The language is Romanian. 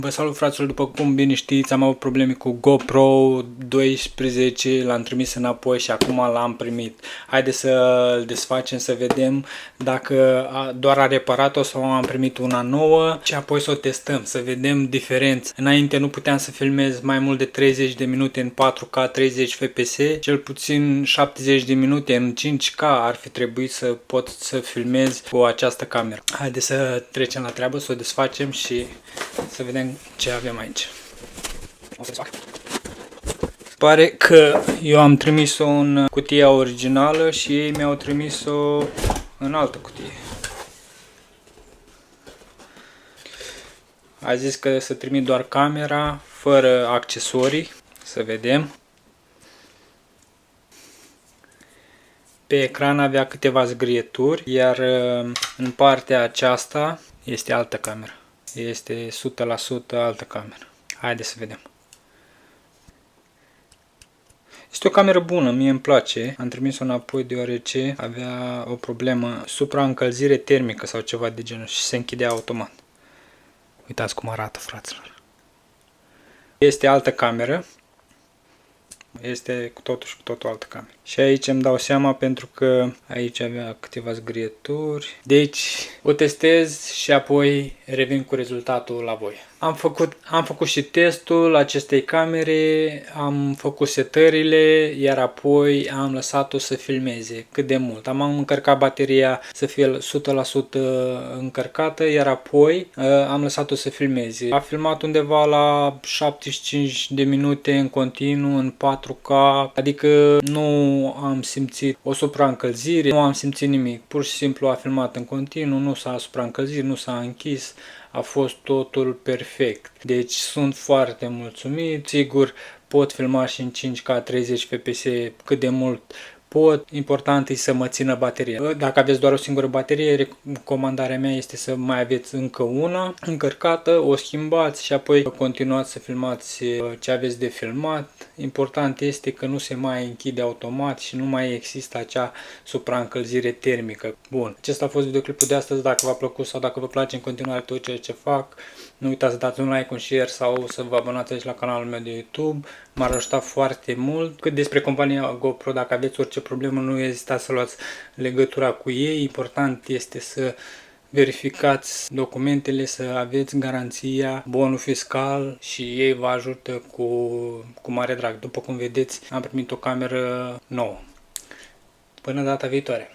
Vă salut, fraților, după cum bine știți, am avut probleme cu GoPro 12, l-am trimis înapoi și acum l-am primit. Haideți să-l desfacem, să vedem dacă doar a reparat-o sau am primit una nouă și apoi să o testăm, să vedem diferența. Înainte nu puteam să filmez mai mult de 30 de minute în 4K 30 fps, cel puțin 70 de minute în 5K ar fi trebuit să pot să filmez cu această cameră. Haideți să trecem la treabă, să o desfacem și să vedem ce avem aici. O să desfac. Pare că eu am trimis-o în cutia originală și ei mi-au trimis-o în altă cutie. A zis că să trimit doar camera, fără accesorii. Să vedem. Pe ecran avea câteva zgrieturi, iar în partea aceasta este altă cameră. Este 100% altă cameră. Haideți să vedem. Este o cameră bună, mie îmi place. Am trimis-o înapoi deoarece avea o problemă, supraîncălzire termică sau ceva de genul și se închidea automat. Uitați cum arată, fraților. Este altă cameră. Este cu totul și cu totul altă cameră. Și aici îmi dau seama pentru că aici avea câteva zgrieturi. Deci o testez și apoi revin cu rezultatul la voi. Am făcut și testul acestei camere, am făcut setările, iar apoi am lăsat-o să filmeze cât de mult. Am încărcat bateria să fie 100% încărcată, iar apoi am lăsat-o să filmeze. A filmat undeva la 75 de minute în continuu, în 4K, adică nu am simțit o supraîncălzire, nu am simțit nimic. Pur și simplu a filmat în continuu, nu s-a supraîncălzit, nu s-a închis. A fost totul perfect. Deci sunt foarte mulțumit. Sigur, pot filma și în 5K 30 fps cât de mult pot. Important e să mă țină bateria. Dacă aveți doar o singură baterie, recomandarea mea este să mai aveți încă una încărcată, o schimbați și apoi continuați să filmați ce aveți de filmat. Important este că nu se mai închide automat și nu mai există acea supraîncălzire termică. Bun, acesta a fost videoclipul de astăzi. Dacă v-a plăcut sau dacă vă place în continuare tot ceea ce fac, nu uitați să dați un like, un share sau să vă abonați aici la canalul meu de YouTube. M-ar ajuta foarte mult. Cât despre compania GoPro, dacă aveți orice problemă, nu ezitați să luați legătura cu ei. Important este să verificați documentele, să aveți garanția, bonul fiscal și ei vă ajută cu mare drag. După cum vedeți, am primit o cameră nouă. Până data viitoare!